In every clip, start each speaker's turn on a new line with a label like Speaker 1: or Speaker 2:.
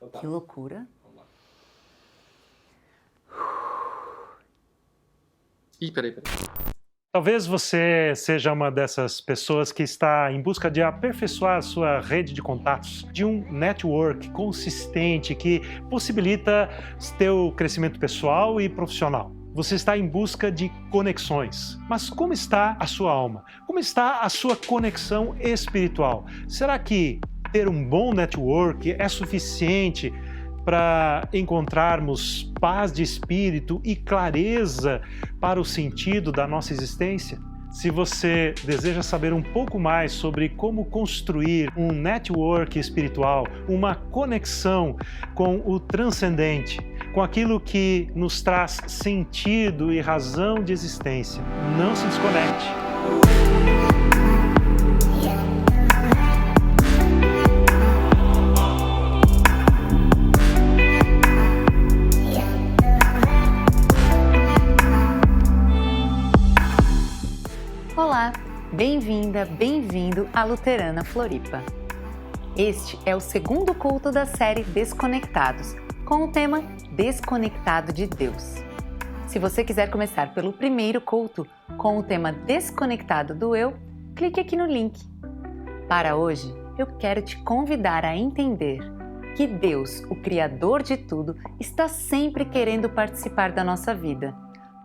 Speaker 1: Então tá.
Speaker 2: Que loucura.
Speaker 1: Vamos lá.
Speaker 3: Ih, peraí.
Speaker 4: Talvez você seja uma dessas pessoas que está em busca de aperfeiçoar sua rede de contatos, de um network consistente que possibilita teu crescimento pessoal e profissional. Você está em busca de conexões. Mas como está a sua alma? Como está a sua conexão espiritual? Será que ter um bom network é suficiente para encontrarmos paz de espírito e clareza para o sentido da nossa existência? Se você deseja saber um pouco mais sobre como construir um network espiritual, uma conexão com o transcendente, com aquilo que nos traz sentido e razão de existência, não se desconecte.
Speaker 2: Olá, bem-vinda, bem-vindo à Luterana Floripa. Este é o segundo culto da série Desconectados, com o tema Desconectado de Deus. Se você quiser começar pelo primeiro culto, com o tema Desconectado do Eu, clique aqui no link. Para hoje, eu quero te convidar a entender que Deus, o Criador de tudo, está sempre querendo participar da nossa vida,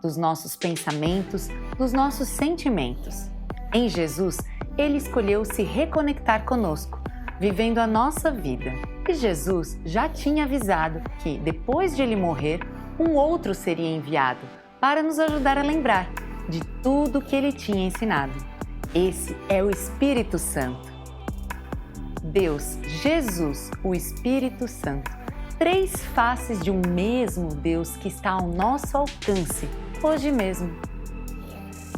Speaker 2: dos nossos pensamentos, dos nossos sentimentos. Em Jesus, Ele escolheu se reconectar conosco, vivendo a nossa vida. E Jesus já tinha avisado que, depois de Ele morrer, um outro seria enviado para nos ajudar a lembrar de tudo que Ele tinha ensinado. Esse é o Espírito Santo. Deus, Jesus, o Espírito Santo, três faces de um mesmo Deus que está ao nosso alcance hoje mesmo.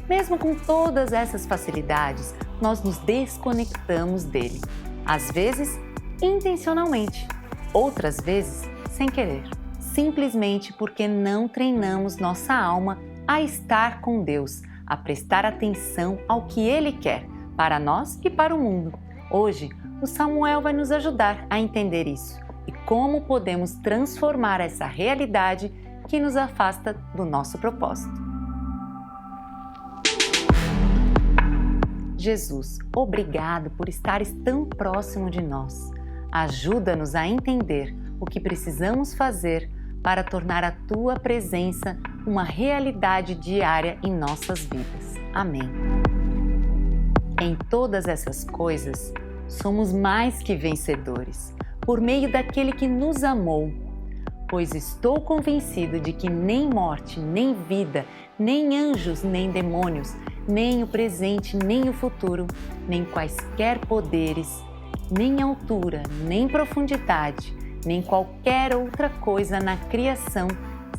Speaker 2: Mesmo com todas essas facilidades, nós nos desconectamos dele. Às vezes, intencionalmente, outras vezes, sem querer. Simplesmente porque não treinamos nossa alma a estar com Deus, a prestar atenção ao que Ele quer para nós e para o mundo. Hoje, o Samuel vai nos ajudar a entender isso e como podemos transformar essa realidade que nos afasta do nosso propósito. Jesus, obrigado por estares tão próximo de nós. Ajuda-nos a entender o que precisamos fazer para tornar a Tua presença uma realidade diária em nossas vidas. Amém. Em todas essas coisas, somos mais que vencedores, por meio daquele que nos amou. Pois estou convencido de que nem morte, nem vida, nem anjos, nem demônios, nem o presente, nem o futuro, nem quaisquer poderes, nem altura, nem profundidade, nem qualquer outra coisa na criação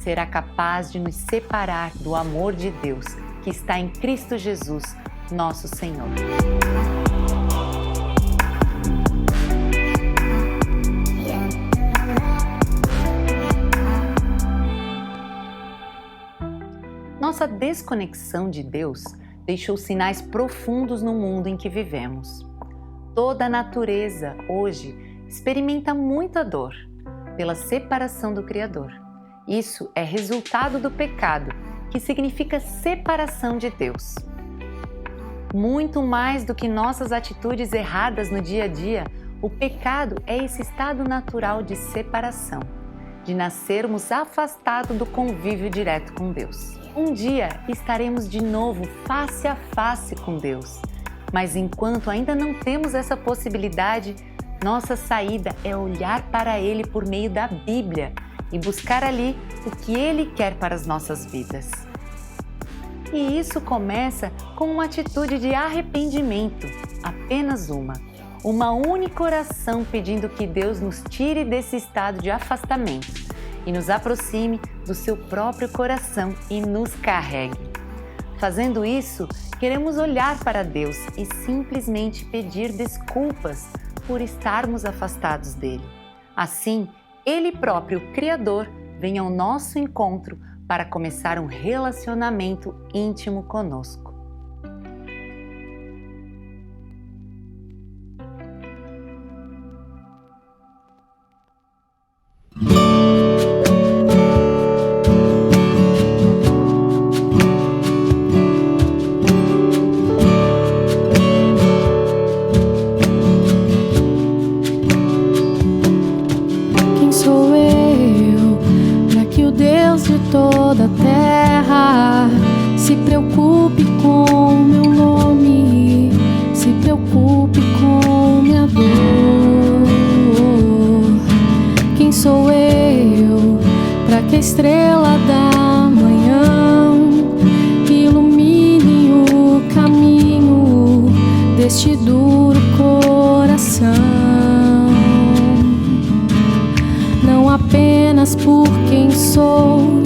Speaker 2: será capaz de nos separar do amor de Deus que está em Cristo Jesus, nosso Senhor. Nossa desconexão de Deus deixou sinais profundos no mundo em que vivemos. Toda a natureza, hoje, experimenta muita dor pela separação do Criador. Isso é resultado do pecado, que significa separação de Deus. Muito mais do que nossas atitudes erradas no dia a dia, o pecado é esse estado natural de separação, de nascermos afastados do convívio direto com Deus. Um dia estaremos de novo face a face com Deus, mas enquanto ainda não temos essa possibilidade, nossa saída é olhar para Ele por meio da Bíblia e buscar ali o que Ele quer para as nossas vidas. E isso começa com uma atitude de arrependimento, apenas uma única oração pedindo que Deus nos tire desse estado de afastamento e nos aproxime do seu próprio coração e nos carregue. Fazendo isso, queremos olhar para Deus e simplesmente pedir desculpas por estarmos afastados dele. Assim, Ele próprio, o Criador, vem ao nosso encontro para começar um relacionamento íntimo conosco.
Speaker 1: com meu nome, se preocupe com minha dor. Quem sou eu para que a estrela da manhã ilumine o caminho deste duro coração? Não apenas por quem sou,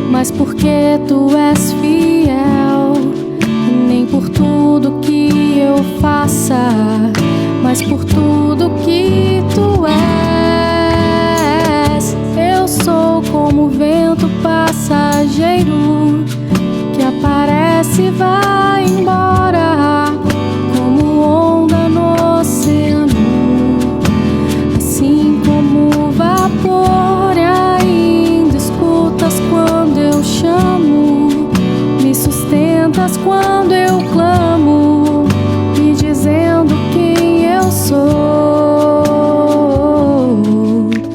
Speaker 1: mas porque tu és fiel, nem por tudo que eu faça, mas por tudo que tu és. Eu sou como o vento passageiro que aparece e vai embora, como onda no oceano, assim como o vapor. E ainda escutas quando eu chamo, me sustentas quando eu clamo, me dizendo quem eu sou.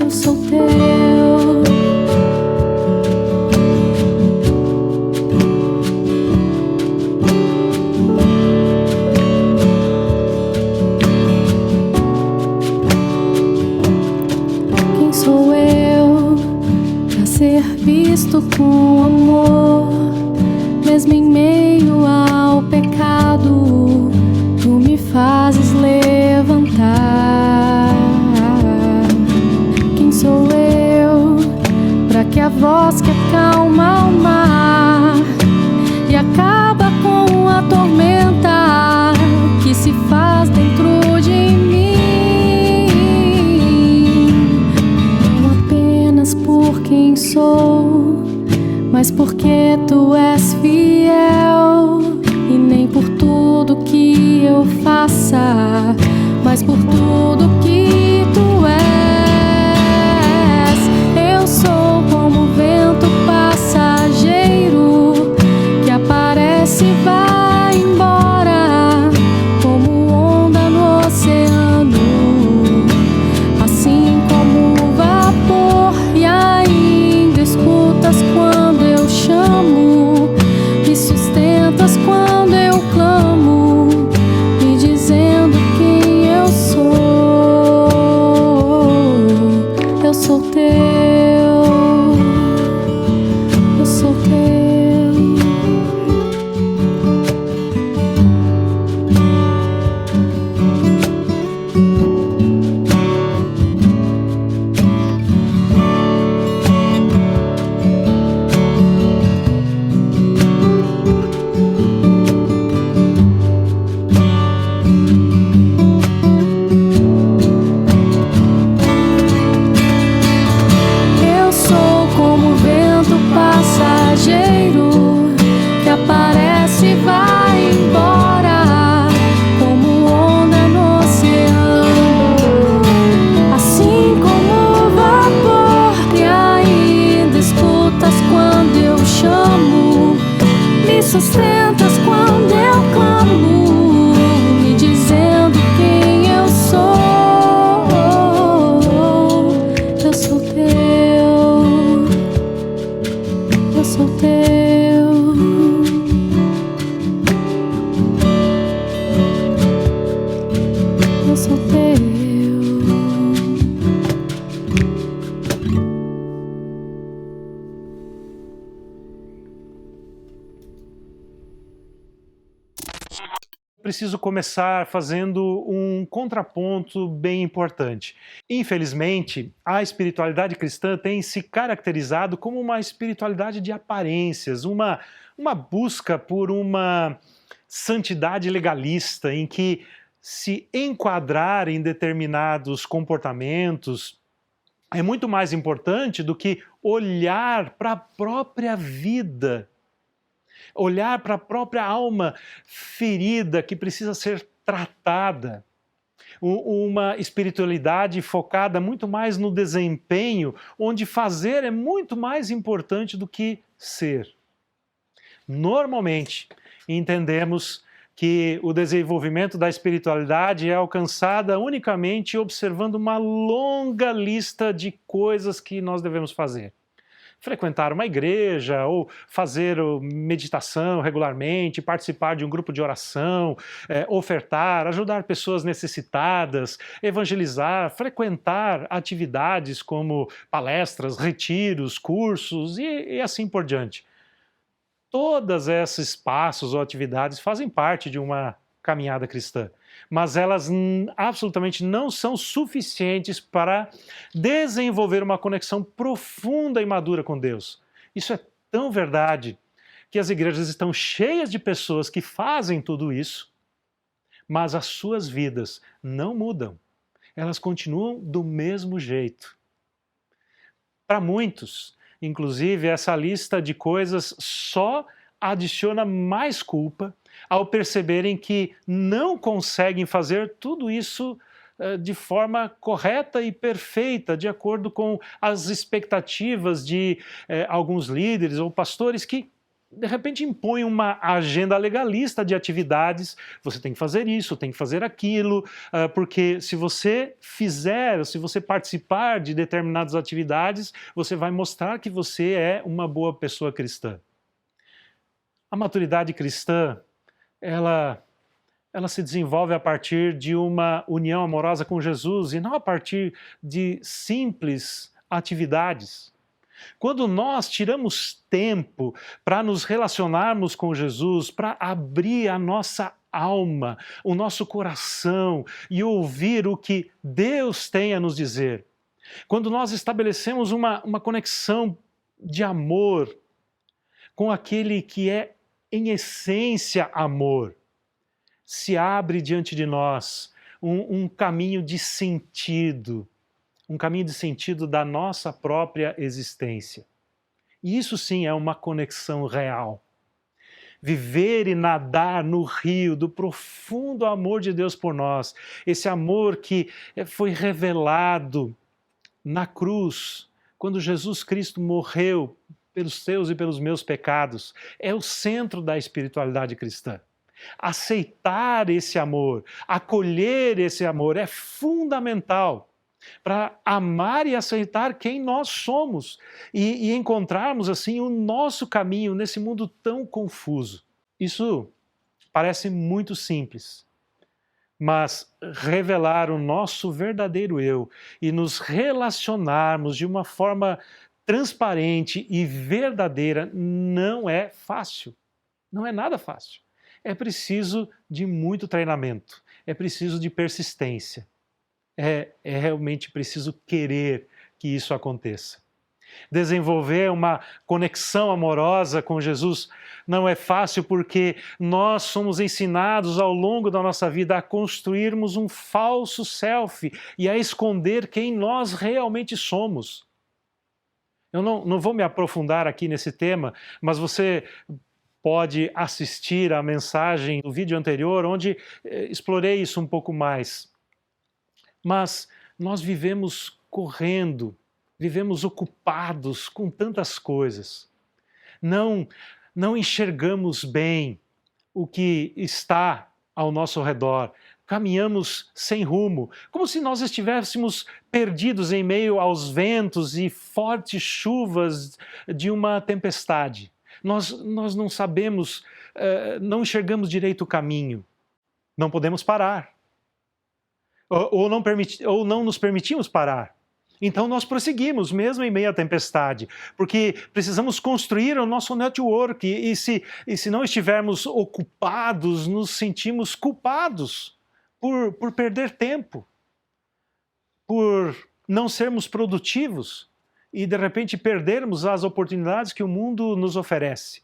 Speaker 1: Eu sou teu. Quem sou eu pra ser visto com amor, mesmo em meio ao pecado? Tu me fazes levantar. Quem sou eu pra que a voz que acalma o mar e acaba com a tormenta que se faz dentro de mim? Não apenas por quem sou, mas porque tu és fiel, e nem por tudo que eu faça, mas por tudo que tu és. Eu sou como o vento passageiro que aparece e vai embora, como onda no oceano, assim como o vapor. E ainda escutas quando eu chamo, me sustentas quando eu clamo, me dizendo quem eu sou. Eu sou teu. Eu sou teu. Eu sou como o vento passageiro que aparece e vai embora, como onda no oceano, assim como o vapor. E ainda escutas quando eu chamo, me sustentas quando eu clamo, me dizendo quem eu sou. Eu sou teu. Eu sou teu. Eu sou teu.
Speaker 4: Preciso começar fazendo um contraponto bem importante. Infelizmente, a espiritualidade cristã tem se caracterizado como uma espiritualidade de aparências, uma busca por uma santidade legalista em que se enquadrar em determinados comportamentos é muito mais importante do que olhar para a própria vida, olhar para a própria alma ferida que precisa ser tratada. Uma espiritualidade focada muito mais no desempenho, onde fazer é muito mais importante do que ser. Normalmente, entendemos que o desenvolvimento da espiritualidade é alcançada unicamente observando uma longa lista de coisas que nós devemos fazer. frequentar uma igreja, ou fazer meditação regularmente, participar de um grupo de oração, ofertar, ajudar pessoas necessitadas, evangelizar, frequentar atividades como palestras, retiros, cursos e assim por diante. Todos esses passos ou atividades fazem parte de uma caminhada cristã, mas elas absolutamente não são suficientes para desenvolver uma conexão profunda e madura com Deus. Isso é tão verdade que as igrejas estão cheias de pessoas que fazem tudo isso, mas as suas vidas não mudam. Elas continuam do mesmo jeito. Para muitos, inclusive, essa lista de coisas só adiciona mais culpa ao perceberem que não conseguem fazer tudo isso de forma correta e perfeita, de acordo com as expectativas de alguns líderes ou pastores que, de repente, impõem uma agenda legalista de atividades. Você tem que fazer isso, tem que fazer aquilo, porque se você fizer, se você participar de determinadas atividades, você vai mostrar que você é uma boa pessoa cristã. A maturidade cristã, ela se desenvolve a partir de uma união amorosa com Jesus e não a partir de simples atividades. Quando nós tiramos tempo para nos relacionarmos com Jesus, para abrir a nossa alma, o nosso coração e ouvir o que Deus tem a nos dizer, quando nós estabelecemos uma conexão de amor com aquele que é, em essência, amor, se abre diante de nós um caminho de sentido, um caminho de sentido da nossa própria existência. E isso sim é uma conexão real. Viver e nadar no rio do profundo amor de Deus por nós, esse amor que foi revelado na cruz, quando Jesus Cristo morreu pelos seus e pelos meus pecados, é o centro da espiritualidade cristã. Aceitar esse amor, acolher esse amor é fundamental para amar e aceitar quem nós somos e encontrarmos assim o nosso caminho nesse mundo tão confuso. Isso parece muito simples, mas revelar o nosso verdadeiro eu e nos relacionarmos de uma forma transparente e verdadeira não é fácil, não é nada fácil. É preciso de muito treinamento, é preciso de persistência, é realmente preciso querer que isso aconteça. Desenvolver uma conexão amorosa com Jesus não é fácil porque nós somos ensinados ao longo da nossa vida a construirmos um falso self e a esconder quem nós realmente somos. Eu não vou me aprofundar aqui nesse tema, mas você pode assistir a mensagem do vídeo anterior, onde explorei isso um pouco mais. Mas nós vivemos correndo, vivemos ocupados com tantas coisas. Não enxergamos bem o que está ao nosso redor. Caminhamos sem rumo, como se nós estivéssemos perdidos em meio aos ventos e fortes chuvas de uma tempestade. Nós não sabemos, não enxergamos direito o caminho. Não podemos parar. Ou não nos permitimos parar. Então nós prosseguimos, mesmo em meio à tempestade, porque precisamos construir o nosso network e se não estivermos ocupados, nos sentimos culpados por perder tempo, por não sermos produtivos e de repente perdermos as oportunidades que o mundo nos oferece.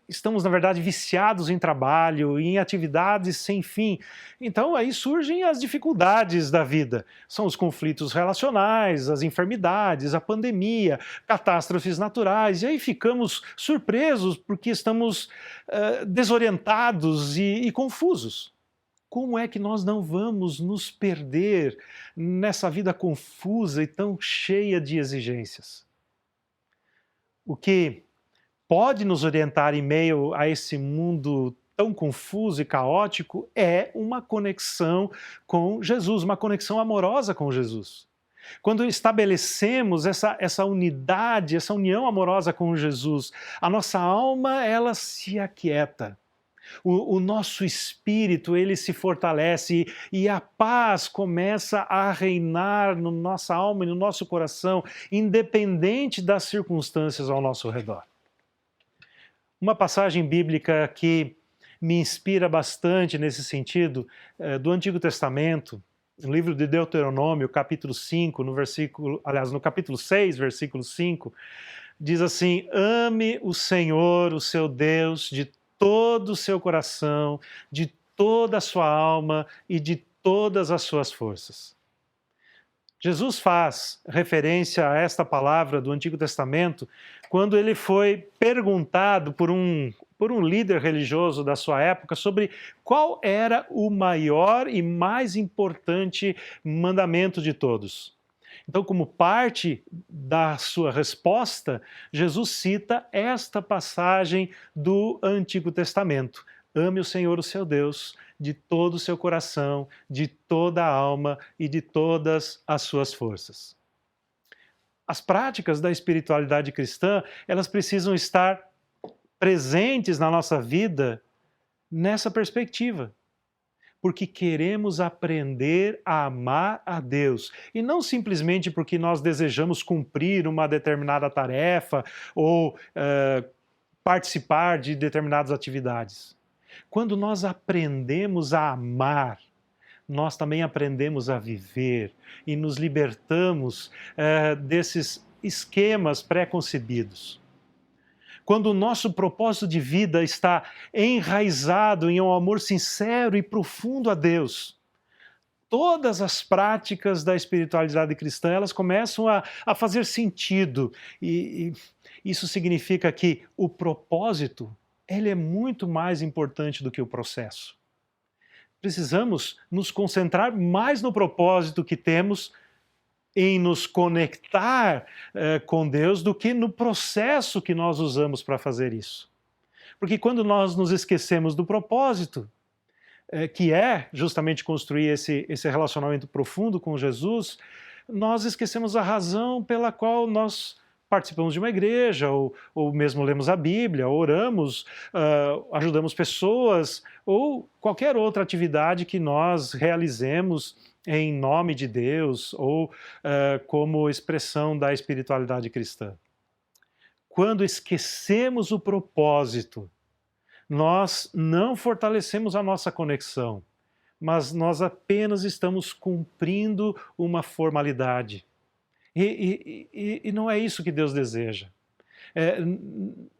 Speaker 4: Estamos, na verdade, viciados em trabalho, em atividades sem fim. Então, aí surgem as dificuldades da vida. São os conflitos relacionais, as enfermidades, a pandemia, catástrofes naturais. E aí ficamos surpresos porque estamos desorientados e confusos. Como é que nós não vamos nos perder nessa vida confusa e tão cheia de exigências? O que pode nos orientar em meio a esse mundo tão confuso e caótico é uma conexão com Jesus, uma conexão amorosa com Jesus. Quando estabelecemos essa unidade, essa união amorosa com Jesus, a nossa alma, ela se aquieta. O nosso espírito, ele se fortalece e a paz começa a reinar na nossa alma e no nosso coração, independente das circunstâncias ao nosso redor. Uma passagem bíblica que me inspira bastante nesse sentido, do Antigo Testamento, no livro de Deuteronômio, capítulo 5, no capítulo 6, versículo 5, diz assim: ame o Senhor, o seu Deus, de todo o seu coração, de toda a sua alma e de todas as suas forças. Jesus faz referência a esta palavra do Antigo Testamento quando ele foi perguntado por um líder religioso da sua época sobre qual era o maior e mais importante mandamento de todos. Então, como parte da sua resposta, Jesus cita esta passagem do Antigo Testamento: ame o Senhor, o seu Deus, de todo o seu coração, de toda a alma e de todas as suas forças. As práticas da espiritualidade cristã, elas precisam estar presentes na nossa vida nessa perspectiva. Porque queremos aprender a amar a Deus. E não simplesmente porque nós desejamos cumprir uma determinada tarefa ou participar de determinadas atividades. Quando nós aprendemos a amar, nós também aprendemos a viver e nos libertamos desses esquemas pré-concebidos. Quando o nosso propósito de vida está enraizado em um amor sincero e profundo a Deus, todas as práticas da espiritualidade cristã, elas começam a fazer sentido. E isso significa que o propósito, ele é muito mais importante do que o processo. Precisamos nos concentrar mais no propósito que temos em nos conectar com Deus do que no processo que nós usamos para fazer isso. Porque quando nós nos esquecemos do propósito, que é justamente construir esse relacionamento profundo com Jesus, nós esquecemos a razão pela qual nós participamos de uma igreja, ou mesmo lemos a Bíblia, oramos, ajudamos pessoas, ou qualquer outra atividade que nós realizemos em nome de Deus ou como expressão da espiritualidade cristã. Quando esquecemos o propósito, nós não fortalecemos a nossa conexão, mas nós apenas estamos cumprindo uma formalidade. E não é isso que Deus deseja.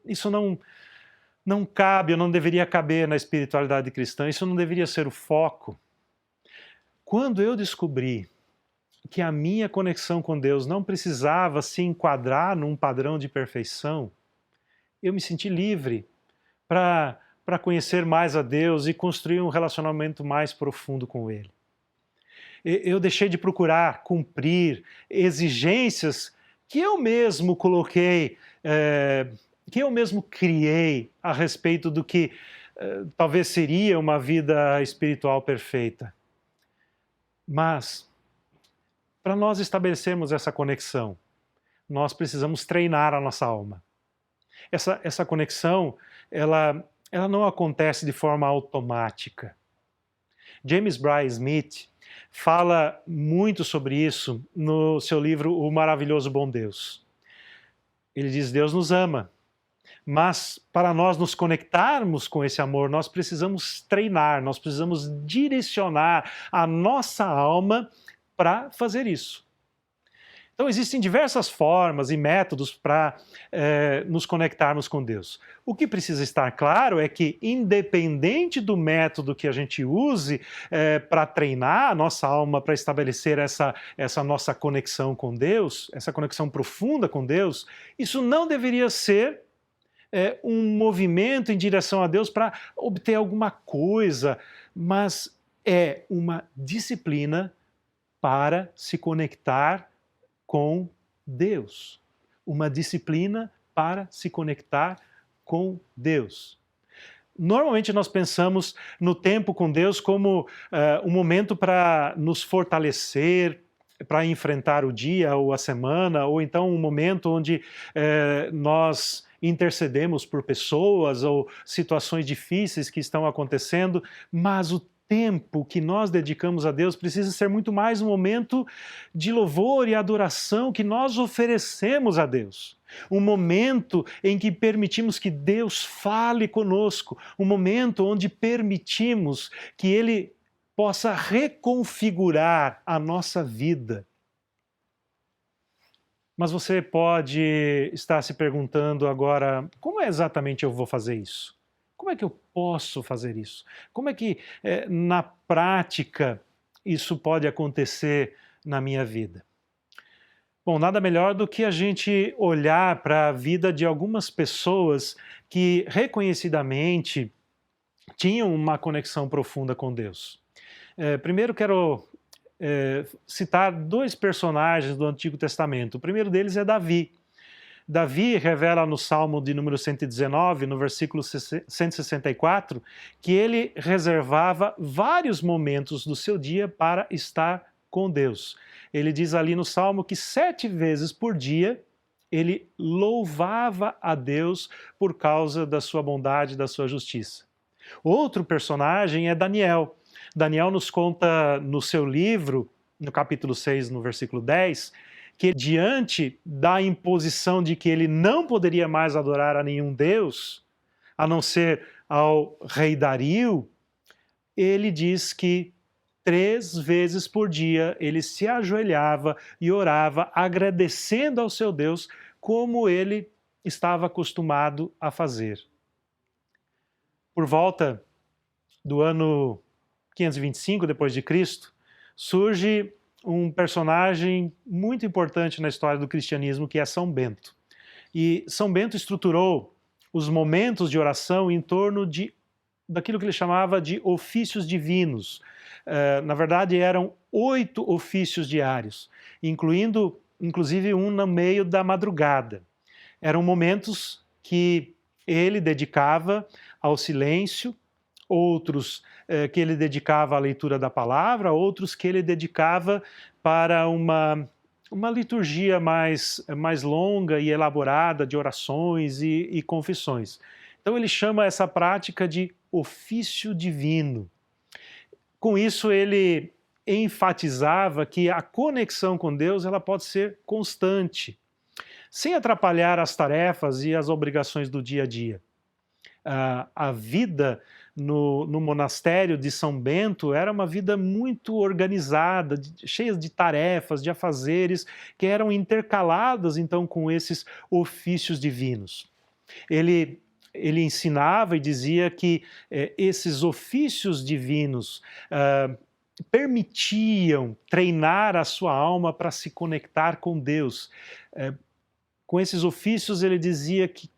Speaker 4: Isso não cabe, ou não deveria caber na espiritualidade cristã, isso não deveria ser o foco. Quando eu descobri que a minha conexão com Deus não precisava se enquadrar num padrão de perfeição, eu me senti livre para conhecer mais a Deus e construir um relacionamento mais profundo com Ele. Eu deixei de procurar cumprir exigências que eu mesmo coloquei, que eu mesmo criei a respeito do que talvez seria uma vida espiritual perfeita. Mas, para nós estabelecermos essa conexão, nós precisamos treinar a nossa alma. Essa conexão, ela não acontece de forma automática. James Bryan Smith fala muito sobre isso no seu livro O Maravilhoso Bom Deus. Ele diz: Deus nos ama, mas para nós nos conectarmos com esse amor, nós precisamos treinar, nós precisamos direcionar a nossa alma para fazer isso. Então existem diversas formas e métodos para nos conectarmos com Deus. O que precisa estar claro é que, independente do método que a gente use para treinar a nossa alma, para estabelecer essa nossa conexão com Deus, essa conexão profunda com Deus, isso não deveria ser um movimento em direção a Deus para obter alguma coisa, mas é uma disciplina para se conectar com Deus. Uma disciplina para se conectar com Deus. Normalmente nós pensamos no tempo com Deus como um momento para nos fortalecer, para enfrentar o dia ou a semana, ou então um momento onde nós intercedemos por pessoas ou situações difíceis que estão acontecendo, mas o tempo que nós dedicamos a Deus precisa ser muito mais um momento de louvor e adoração que nós oferecemos a Deus. Um momento em que permitimos que Deus fale conosco, um momento onde permitimos que Ele possa reconfigurar a nossa vida. Mas você pode estar se perguntando agora, como exatamente eu vou fazer isso? Como é que eu posso fazer isso? Como é que, na prática, isso pode acontecer na minha vida? Bom, nada melhor do que a gente olhar para a vida de algumas pessoas que reconhecidamente tinham uma conexão profunda com Deus. Primeiro quero citar dois personagens do Antigo Testamento. O primeiro deles é Davi. Davi revela no Salmo de número 119, no versículo 164, que ele reservava vários momentos do seu dia para estar com Deus. Ele diz ali no Salmo que 7 vezes por dia ele louvava a Deus por causa da sua bondade e da sua justiça. Outro personagem é Daniel. Daniel nos conta no seu livro, no capítulo 6, no versículo 10, que diante da imposição de que ele não poderia mais adorar a nenhum Deus, a não ser ao rei Dario, ele diz que 3 vezes por dia ele se ajoelhava e orava, agradecendo ao seu Deus, como ele estava acostumado a fazer. Por volta do ano 525 depois de Cristo, surge um personagem muito importante na história do cristianismo, que é São Bento. E São Bento estruturou os momentos de oração em torno daquilo que ele chamava de ofícios divinos. Na verdade, eram 8 ofícios diários, incluindo, inclusive, um no meio da madrugada. Eram momentos que ele dedicava ao silêncio, outros que ele dedicava à leitura da palavra, outros que ele dedicava para uma liturgia mais longa e elaborada de orações e confissões. Então ele chama essa prática de ofício divino. Com isso ele enfatizava que a conexão com Deus ela pode ser constante, sem atrapalhar as tarefas e as obrigações do dia a dia. A vida no monastério de São Bento era uma vida muito organizada, cheia de tarefas, de afazeres, que eram intercaladas então com esses ofícios divinos. Ele ensinava e dizia que esses ofícios divinos permitiam treinar a sua alma para se conectar com Deus. Com esses ofícios ele dizia que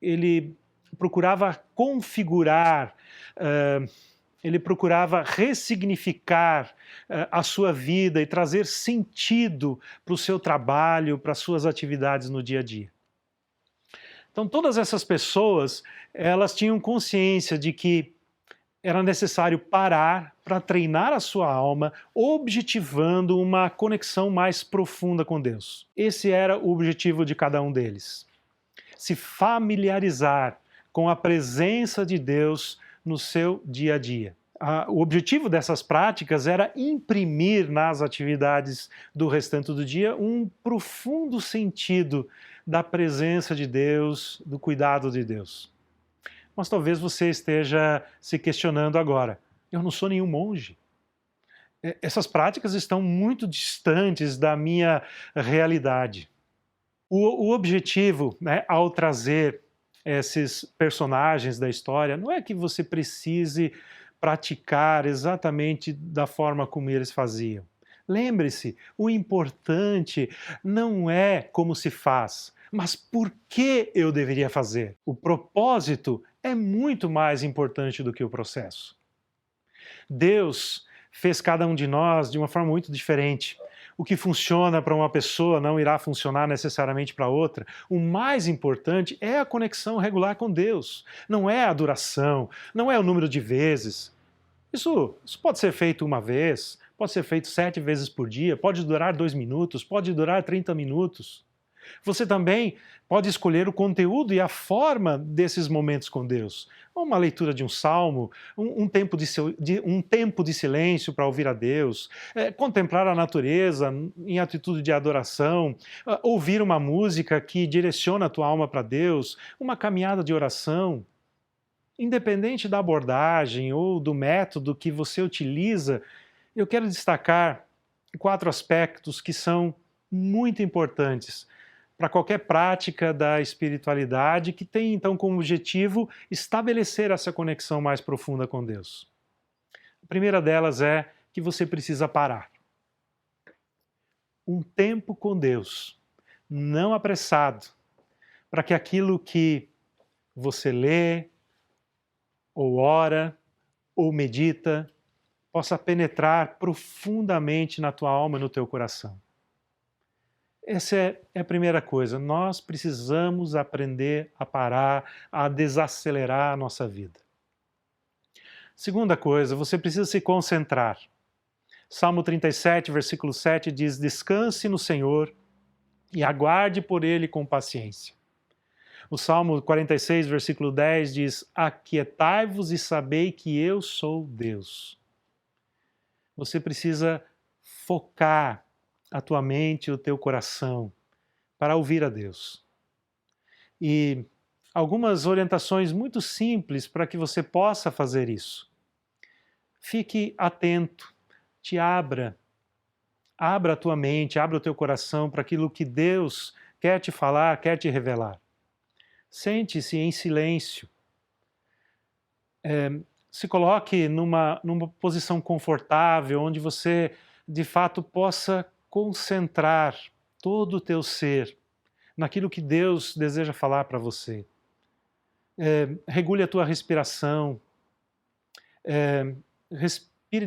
Speaker 4: ele procurava configurar, ele procurava ressignificar a sua vida e trazer sentido para o seu trabalho, para as suas atividades no dia a dia. Então todas essas pessoas, elas tinham consciência de que era necessário parar para treinar a sua alma, objetivando uma conexão mais profunda com Deus. Esse era o objetivo de cada um deles. Se familiarizar com a presença de Deus no seu dia a dia. O objetivo dessas práticas era imprimir nas atividades do restante do dia um profundo sentido da presença de Deus, do cuidado de Deus. Mas talvez você esteja se questionando agora, eu não sou nenhum monge. Essas práticas estão muito distantes da minha realidade. O objetivo, ao trazer esses personagens da história, não é que você precise praticar exatamente da forma como eles faziam. Lembre-se, o importante não é como se faz, mas por que eu deveria fazer. O propósito é muito mais importante do que o processo. Deus fez cada um de nós de uma forma muito diferente. O que funciona para uma pessoa não irá funcionar necessariamente para outra. O mais importante é a conexão regular com Deus. Não é a duração, não é o número de vezes. Isso pode ser feito uma vez, pode ser feito 7 vezes por dia, pode durar 2 minutos, pode durar 30 minutos. Você também pode escolher o conteúdo e a forma desses momentos com Deus. Uma leitura de um salmo, um tempo de silêncio para ouvir a Deus, contemplar a natureza em atitude de adoração, ouvir uma música que direciona a tua alma para Deus, uma caminhada de oração. Independente da abordagem ou do método que você utiliza, eu quero destacar 4 aspectos que são muito importantes para qualquer prática da espiritualidade que tem, então, como objetivo estabelecer essa conexão mais profunda com Deus. A primeira delas é que você precisa parar. Um tempo com Deus, não apressado, para que aquilo que você lê, ou ora, ou medita, possa penetrar profundamente na tua alma e no teu coração. Essa é a primeira coisa. Nós precisamos aprender a parar, a desacelerar a nossa vida. Segunda coisa, você precisa se concentrar. Salmo 37, versículo 7 diz: descanse no Senhor e aguarde por Ele com paciência. O Salmo 46, versículo 10 diz: aquietai-vos e sabei que eu sou Deus. Você precisa focar a tua mente e o teu coração para ouvir a Deus. E algumas orientações muito simples para que você possa fazer isso. Fique atento, te abra a tua mente, abra o teu coração para aquilo que Deus quer te falar, quer te revelar. Sente-se em silêncio. Se coloque numa posição confortável, onde você, de fato, possa concentrar todo o teu ser naquilo que Deus deseja falar para você. Regule a tua respiração. Respire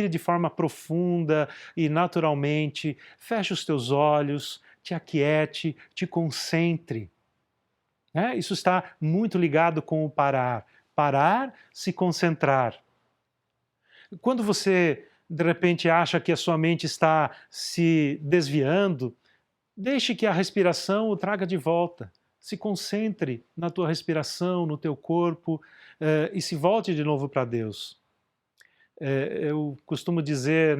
Speaker 4: de forma profunda e naturalmente. Feche os teus olhos, te aquiete, te concentre. Isso está muito ligado com o parar. Parar, se concentrar. Quando você, de repente, acha que a sua mente está se desviando, deixe que a respiração o traga de volta. Se concentre na tua respiração, no teu corpo, e se volte de novo para Deus. Eu costumo dizer,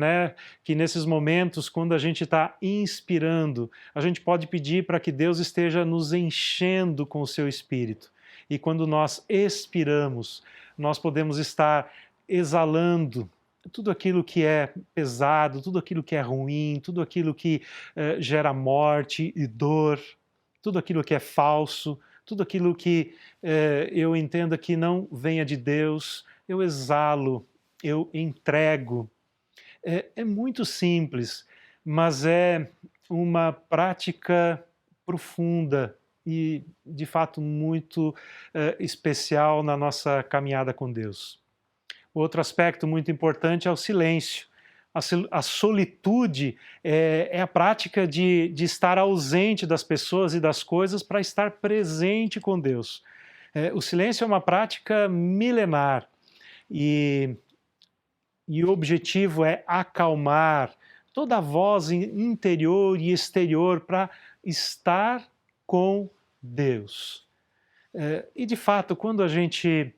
Speaker 4: que nesses momentos, quando a gente está inspirando, a gente pode pedir para que Deus esteja nos enchendo com o seu Espírito. E quando nós expiramos, nós podemos estar exalando tudo aquilo que é pesado, tudo aquilo que é ruim, tudo aquilo que gera morte e dor, tudo aquilo que é falso, tudo aquilo que eu entenda que não venha de Deus, eu exalo, eu entrego. É muito simples, mas é uma prática profunda e, de fato, muito especial na nossa caminhada com Deus. Outro aspecto muito importante é o silêncio. A solitude é a prática de estar ausente das pessoas e das coisas para estar presente com Deus. O silêncio é uma prática milenar e o objetivo é acalmar toda a voz interior e exterior para estar com Deus. E, de fato, quando a gente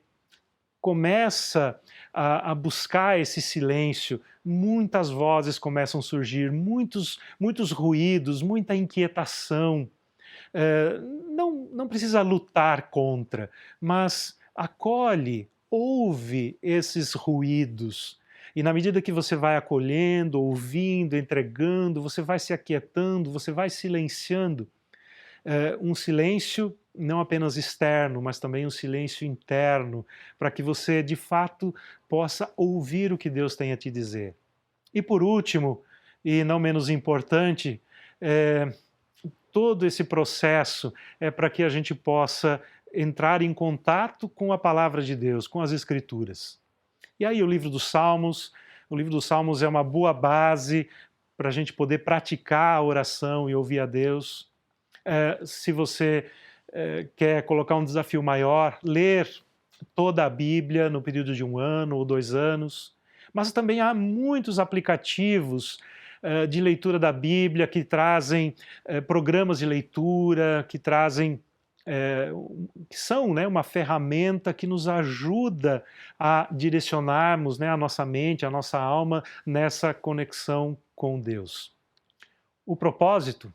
Speaker 4: começa a buscar esse silêncio, muitas vozes começam a surgir, muitos ruídos, muita inquietação. Não precisa lutar contra, mas acolhe, ouve esses ruídos. E na medida que você vai acolhendo, ouvindo, entregando, você vai se aquietando, você vai silenciando. Um silêncio não apenas externo, mas também um silêncio interno, para que você, de fato, possa ouvir o que Deus tem a te dizer. E por último, e não menos importante, todo esse processo é para que a gente possa entrar em contato com a palavra de Deus, com as Escrituras. E aí o livro dos Salmos é uma boa base para a gente poder praticar a oração e ouvir a Deus. Se você quer colocar um desafio maior, ler toda a Bíblia no período de 1 ano ou 2 anos, Mas também há muitos aplicativos de leitura da Bíblia que trazem programas de leitura, que trazem que são, né, uma ferramenta que nos ajuda a direcionarmos, né, a nossa mente, a nossa alma nessa conexão com Deus. O propósito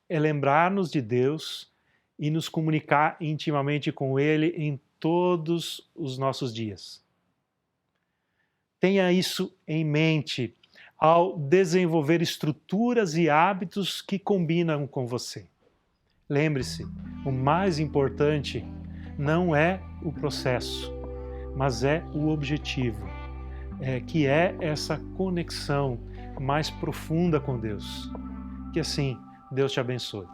Speaker 4: é lembrar-nos de Deus e nos comunicar intimamente com Ele em todos os nossos dias. Tenha isso em mente ao desenvolver estruturas e hábitos que combinam com você. Lembre-se, o mais importante não é o processo, mas é o objetivo, que é essa conexão mais profunda com Deus. Que assim, Deus te abençoe.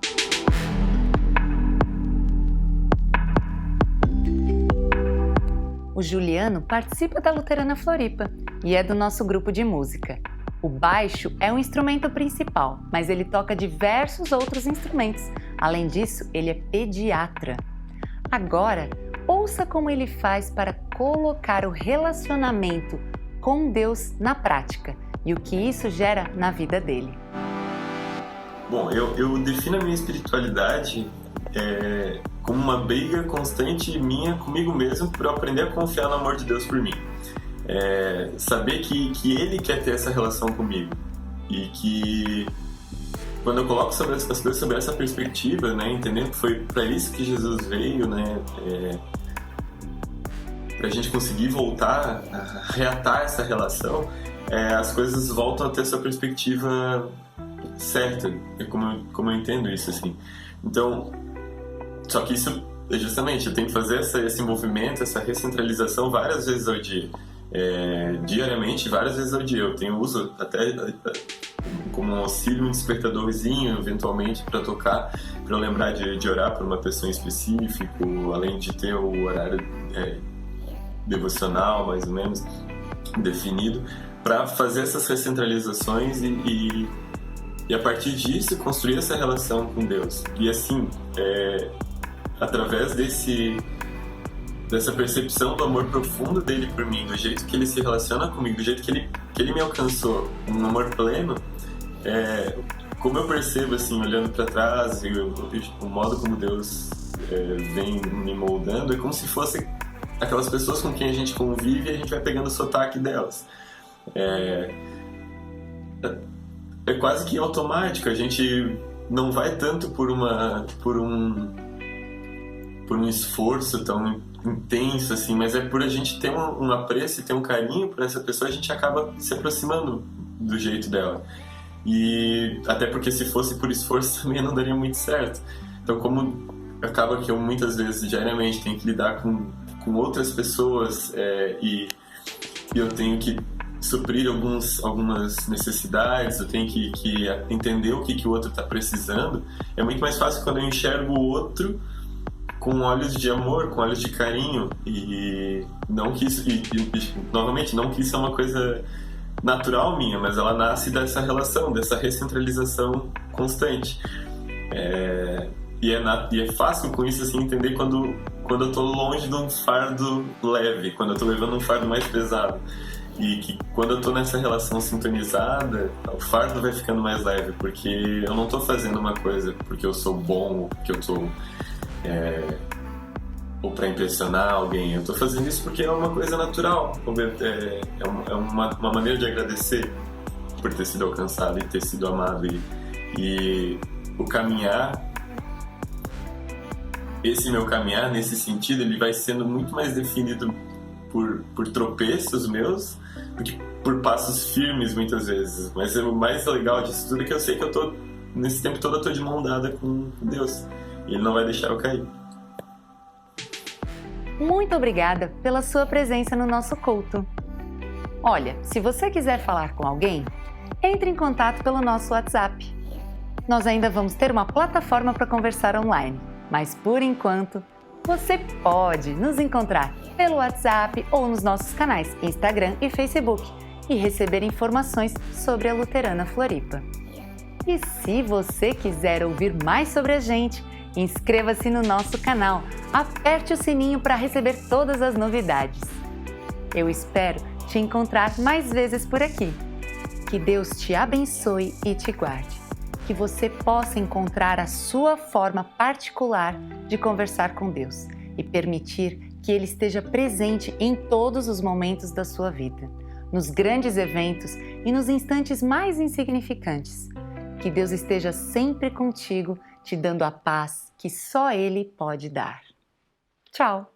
Speaker 2: O Juliano participa da Luterana Floripa e é do nosso grupo de música. O baixo é um instrumento principal, mas ele toca diversos outros instrumentos. Além disso, ele é pediatra. Agora, ouça como ele faz para colocar o relacionamento com Deus na prática e o que isso gera na vida dele.
Speaker 3: Bom, eu defino a minha espiritualidade como uma briga constante minha comigo mesmo para eu aprender a confiar no amor de Deus por mim. Saber que Ele quer ter essa relação comigo e que quando eu coloco as coisas sobre essa perspectiva, né, entendendo que foi para isso que Jesus veio, né, para a gente conseguir voltar a reatar essa relação, as coisas voltam a ter essa perspectiva certa, como eu entendo isso, assim. Então, só que isso, justamente, eu tenho que fazer esse movimento, essa recentralização várias vezes ao dia. Diariamente, várias vezes ao dia. Eu uso até como um auxílio, um despertadorzinho, eventualmente, para tocar, para eu lembrar de orar por uma pessoa em específico, além de ter o horário devocional, mais ou menos, definido, para fazer essas recentralizações e a partir disso construir essa relação com Deus. E assim, através dessa percepção do amor profundo dele por mim, do jeito que ele se relaciona comigo, do jeito que ele me alcançou, um amor pleno, como eu percebo, assim, olhando para trás, e o modo como Deus vem me moldando, é como se fosse aquelas pessoas com quem a gente convive e a gente vai pegando o sotaque delas. É quase que automático, a gente não vai tanto por um esforço tão intenso assim, mas é por a gente ter um apreço e ter um carinho por essa pessoa, a gente acaba se aproximando do jeito dela. E até porque se fosse por esforço também não daria muito certo. Então, como acaba que eu muitas vezes diariamente tenho que lidar com outras pessoas e eu tenho que suprir algumas necessidades, eu tenho que entender o que o outro está precisando, é muito mais fácil quando eu enxergo o outro com olhos de amor, com olhos de carinho, e não que isso, novamente, não que isso é uma coisa natural minha, mas ela nasce dessa relação, dessa recentralização constante. E é fácil com isso assim, entender quando eu tô longe de um fardo leve, quando eu tô levando um fardo mais pesado. E que quando eu tô nessa relação sintonizada, o fardo vai ficando mais leve, porque eu não tô fazendo uma coisa porque eu sou bom, ou porque eu tô ou para impressionar alguém. Eu tô fazendo isso porque é uma coisa natural, é uma maneira de agradecer por ter sido alcançado e ter sido amado. E o caminhar, esse meu caminhar nesse sentido, ele vai sendo muito mais definido por tropeços meus do que por passos firmes muitas vezes. Mas o mais legal disso tudo é que eu sei que nesse tempo todo eu tô de mão dada com Deus e Ele não vai deixar eu cair.
Speaker 2: Muito obrigada pela sua presença no nosso culto. Olha, se você quiser falar com alguém, entre em contato pelo nosso WhatsApp. Nós ainda vamos ter uma plataforma para conversar online, mas por enquanto você pode nos encontrar pelo WhatsApp ou nos nossos canais Instagram e Facebook e receber informações sobre a Luterana Floripa. E se você quiser ouvir mais sobre a gente, inscreva-se no nosso canal, aperte o sininho para receber todas as novidades. Eu espero te encontrar mais vezes por aqui. Que Deus te abençoe e te guarde. Que você possa encontrar a sua forma particular de conversar com Deus e permitir que Ele esteja presente em todos os momentos da sua vida, nos grandes eventos e nos instantes mais insignificantes. Que Deus esteja sempre contigo, te dando a paz que só Ele pode dar. Tchau!